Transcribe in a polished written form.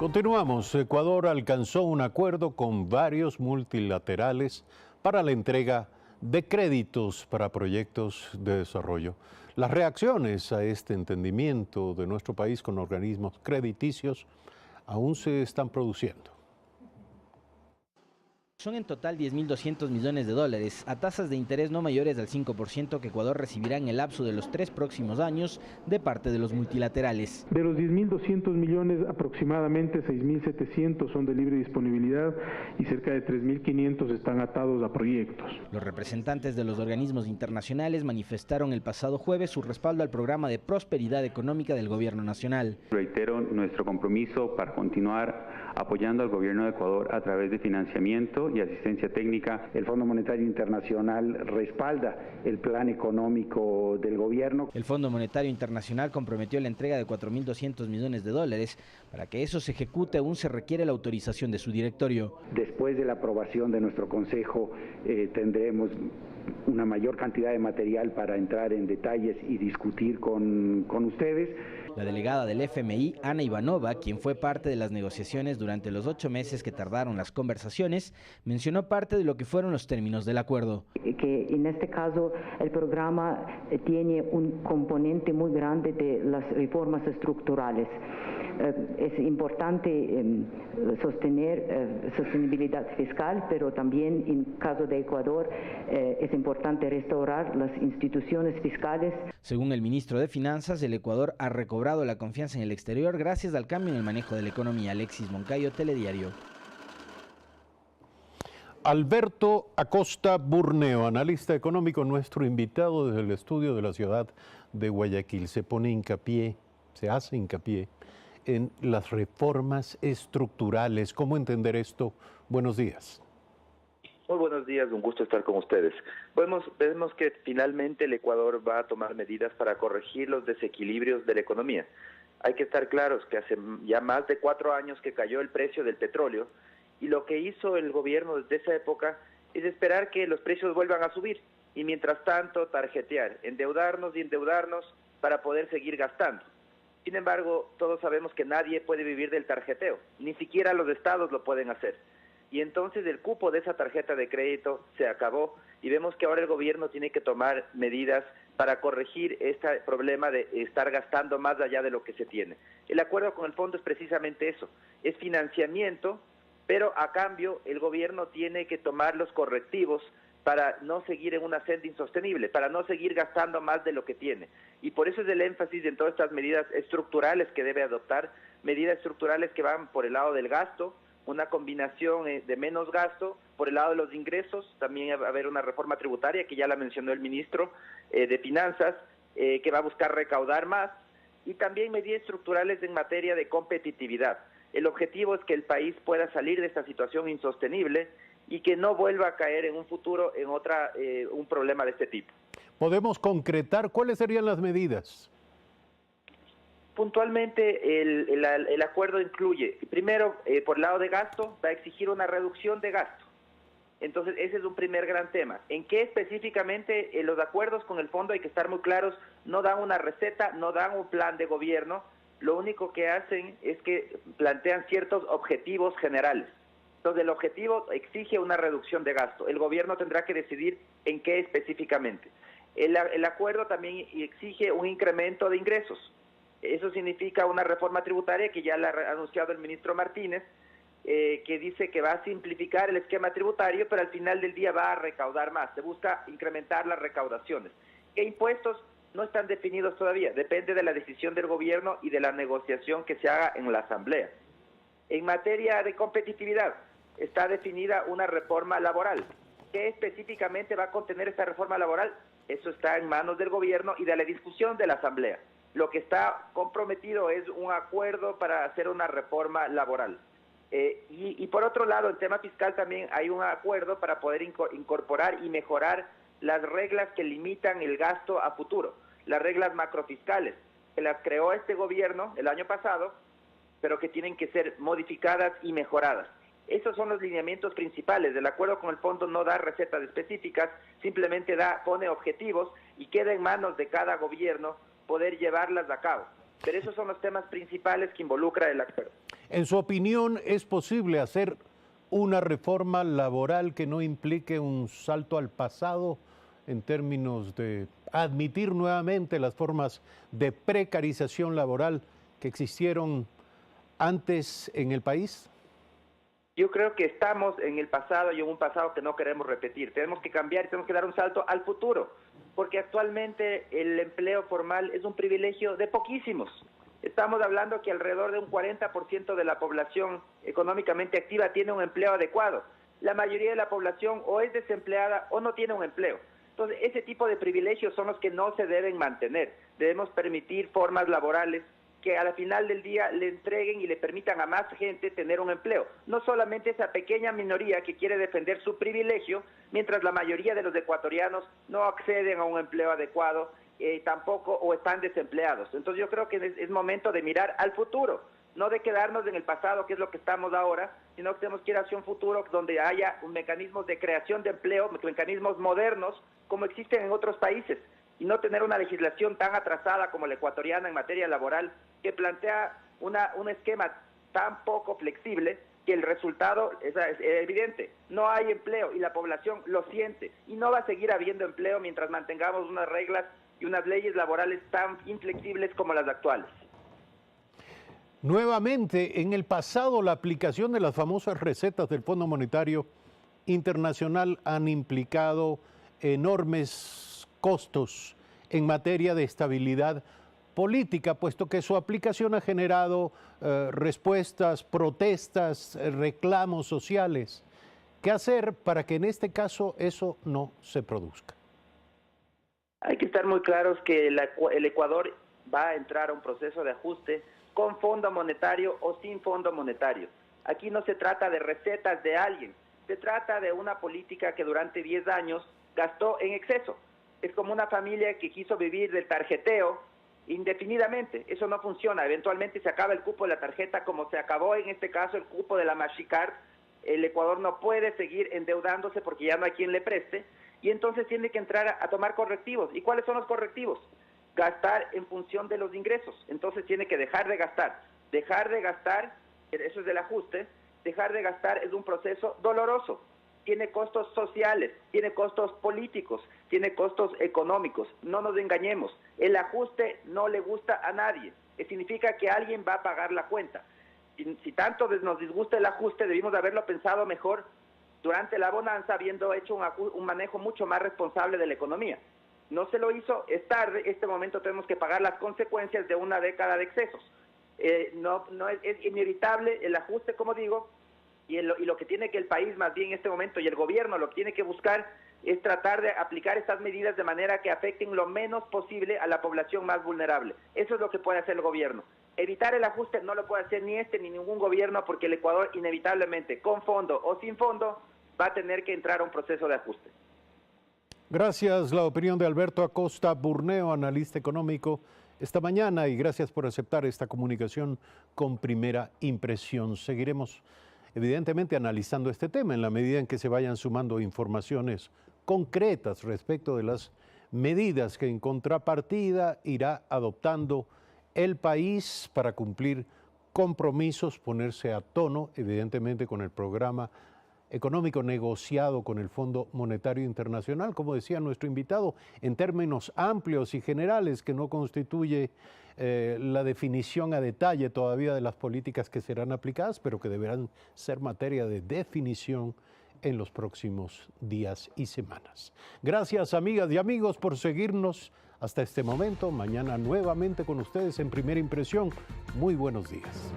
Continuamos. Ecuador alcanzó un acuerdo con varios multilaterales para la entrega de créditos para proyectos de desarrollo. Las reacciones a este entendimiento de nuestro país con organismos crediticios aún se están produciendo. Son en total 10.200 millones de dólares, a tasas de interés no mayores al 5% que Ecuador recibirá en el lapso de los 3 próximos años de parte de los multilaterales. De los 10.200 millones, aproximadamente 6.700 son de libre disponibilidad y cerca de 3.500 están atados a proyectos. Los representantes de los organismos internacionales manifestaron el pasado jueves su respaldo al programa de prosperidad económica del gobierno nacional. Reitero nuestro compromiso para continuar apoyando al gobierno de Ecuador a través de financiamiento y asistencia técnica. El Fondo Monetario Internacional respalda el plan económico del gobierno. El Fondo Monetario Internacional comprometió la entrega de 4.200 millones de dólares. Para que eso se ejecute aún se requiere la autorización de su directorio. Después de la aprobación de nuestro Consejo tendremos una mayor cantidad de material para entrar en detalles y discutir con ustedes. La delegada del FMI, Ana Ivanova, quien fue parte de las negociaciones durante los 8 meses que tardaron las conversaciones, mencionó parte de lo que fueron los términos del acuerdo. Que en este caso el programa tiene un componente muy grande de las reformas estructurales. Es importante sostener sostenibilidad fiscal, pero también en caso de Ecuador es importante restaurar las instituciones fiscales. Según el ministro de Finanzas, el Ecuador ha recobrado la confianza en el exterior gracias al cambio en el manejo de la economía. Alexis Moncayo, Telediario. Alberto Acosta Burneo, analista económico, nuestro invitado desde el estudio de la ciudad de Guayaquil, se hace hincapié en las reformas estructurales. ¿Cómo entender esto? Buenos días. Muy buenos días, un gusto estar con ustedes. Vemos que finalmente el Ecuador va a tomar medidas para corregir los desequilibrios de la economía. Hay que estar claros que hace ya más de 4 años que cayó el precio del petróleo y lo que hizo el gobierno desde esa época es esperar que los precios vuelvan a subir y mientras tanto tarjetear, endeudarnos y endeudarnos para poder seguir gastando. Sin embargo, todos sabemos que nadie puede vivir del tarjeteo, ni siquiera los estados lo pueden hacer. Y entonces el cupo de esa tarjeta de crédito se acabó y vemos que ahora el gobierno tiene que tomar medidas para corregir este problema de estar gastando más allá de lo que se tiene. El acuerdo con el fondo es precisamente eso, es financiamiento, pero a cambio el gobierno tiene que tomar los correctivos para no seguir en una senda insostenible, para no seguir gastando más de lo que tiene. Y por eso es el énfasis en todas estas medidas estructurales que debe adoptar, medidas estructurales que van por el lado del gasto, una combinación de menos gasto, por el lado de los ingresos, también va a haber una reforma tributaria que ya la mencionó el ministro de Finanzas, que va a buscar recaudar más, y también medidas estructurales en materia de competitividad. El objetivo es que el país pueda salir de esta situación insostenible y que no vuelva a caer en un futuro en un problema de este tipo. ¿Podemos concretar cuáles serían las medidas? Puntualmente, el acuerdo incluye, primero, por el lado de gasto, va a exigir una reducción de gasto. Entonces, ese es un primer gran tema. ¿En qué específicamente los acuerdos con el fondo, hay que estar muy claros, no dan una receta, no dan un plan de gobierno, lo único que hacen es que plantean ciertos objetivos generales. Entonces, el objetivo exige una reducción de gasto. El gobierno tendrá que decidir en qué específicamente. El acuerdo también exige un incremento de ingresos. Eso significa una reforma tributaria que ya la ha anunciado el ministro Martínez, que dice que va a simplificar el esquema tributario, pero al final del día va a recaudar más. Se busca incrementar las recaudaciones. ¿Qué impuestos? No están definidos todavía. Depende de la decisión del gobierno y de la negociación que se haga en la Asamblea. En materia de competitividad, está definida una reforma laboral. ¿Qué específicamente va a contener esta reforma laboral? Eso está en manos del gobierno y de la discusión de la Asamblea. Lo que está comprometido es un acuerdo para hacer una reforma laboral. Y por otro lado, el tema fiscal también hay un acuerdo para poder incorporar y mejorar las reglas que limitan el gasto a futuro, las reglas macrofiscales, que las creó este gobierno el año pasado, pero que tienen que ser modificadas y mejoradas. Esos son los lineamientos principales. El acuerdo con el fondo no da recetas específicas, simplemente pone objetivos y queda en manos de cada gobierno poder llevarlas a cabo. Pero esos son los temas principales que involucra el acuerdo. En su opinión, ¿es posible hacer una reforma laboral que no implique un salto al pasado en términos de admitir nuevamente las formas de precarización laboral que existieron antes en el país? Yo creo que estamos en el pasado y en un pasado que no queremos repetir. Tenemos que cambiar y tenemos que dar un salto al futuro, porque actualmente el empleo formal es un privilegio de poquísimos. Estamos hablando que alrededor de un 40% de la población económicamente activa tiene un empleo adecuado. La mayoría de la población o es desempleada o no tiene un empleo. Entonces, ese tipo de privilegios son los que no se deben mantener. Debemos permitir formas laborales que al final del día le entreguen y le permitan a más gente tener un empleo. No solamente esa pequeña minoría que quiere defender su privilegio, mientras la mayoría de los ecuatorianos no acceden a un empleo adecuado, tampoco o están desempleados. Entonces yo creo que es momento de mirar al futuro, no de quedarnos en el pasado, que es lo que estamos ahora, sino que tenemos que ir hacia un futuro donde haya mecanismos de creación de empleo, mecanismos modernos como existen en otros países, y no tener una legislación tan atrasada como la ecuatoriana en materia laboral, que plantea un esquema tan poco flexible que el resultado es evidente. No hay empleo y la población lo siente, y no va a seguir habiendo empleo mientras mantengamos unas reglas y unas leyes laborales tan inflexibles como las actuales. Nuevamente, en el pasado, la aplicación de las famosas recetas del Fondo Monetario Internacional han implicado enormes costos en materia de estabilidad política, puesto que su aplicación ha generado respuestas, protestas, reclamos sociales. ¿Qué hacer para que en este caso eso no se produzca? Hay que estar muy claros que el Ecuador va a entrar a un proceso de ajuste con fondo monetario o sin fondo monetario. Aquí no se trata de recetas de alguien, se trata de una política que durante 10 años gastó en exceso. Es como una familia que quiso vivir del tarjeteo indefinidamente. Eso no funciona. Eventualmente se acaba el cupo de la tarjeta, como se acabó en este caso el cupo de la Mastercard. El Ecuador no puede seguir endeudándose porque ya no hay quien le preste, y entonces tiene que entrar a tomar correctivos. ¿Y cuáles son los correctivos? Gastar en función de los ingresos. Entonces tiene que dejar de gastar. Dejar de gastar, eso es del ajuste. Dejar de gastar es un proceso doloroso. Tiene costos sociales, tiene costos políticos, tiene costos económicos. No nos engañemos. El ajuste no le gusta a nadie. Significa que alguien va a pagar la cuenta. Si tanto nos disgusta el ajuste, debimos haberlo pensado mejor durante la bonanza, habiendo hecho un manejo mucho más responsable de la economía. No se lo hizo, es tarde. Este momento tenemos que pagar las consecuencias de una década de excesos. Es inevitable el ajuste, como digo, y lo que tiene que el país más bien en este momento, y el gobierno lo que tiene que buscar es tratar de aplicar estas medidas de manera que afecten lo menos posible a la población más vulnerable. Eso es lo que puede hacer el gobierno. Evitar el ajuste no lo puede hacer ni este ni ningún gobierno, porque el Ecuador inevitablemente, con fondo o sin fondo, va a tener que entrar a un proceso de ajuste. Gracias. La opinión de Alberto Acosta Burneo, analista económico, esta mañana, y gracias por aceptar esta comunicación con Primera Impresión. Seguiremos evidentemente analizando este tema en la medida en que se vayan sumando informaciones concretas respecto de las medidas que en contrapartida irá adoptando el país para cumplir compromisos, ponerse a tono evidentemente con el programa económico negociado con el Fondo Monetario Internacional, como decía nuestro invitado, en términos amplios y generales, que no constituye la definición a detalle todavía de las políticas que serán aplicadas, pero que deberán ser materia de definición en los próximos días y semanas. Gracias, amigas y amigos, por seguirnos hasta este momento. Mañana nuevamente con ustedes en Primera Impresión. Muy buenos días.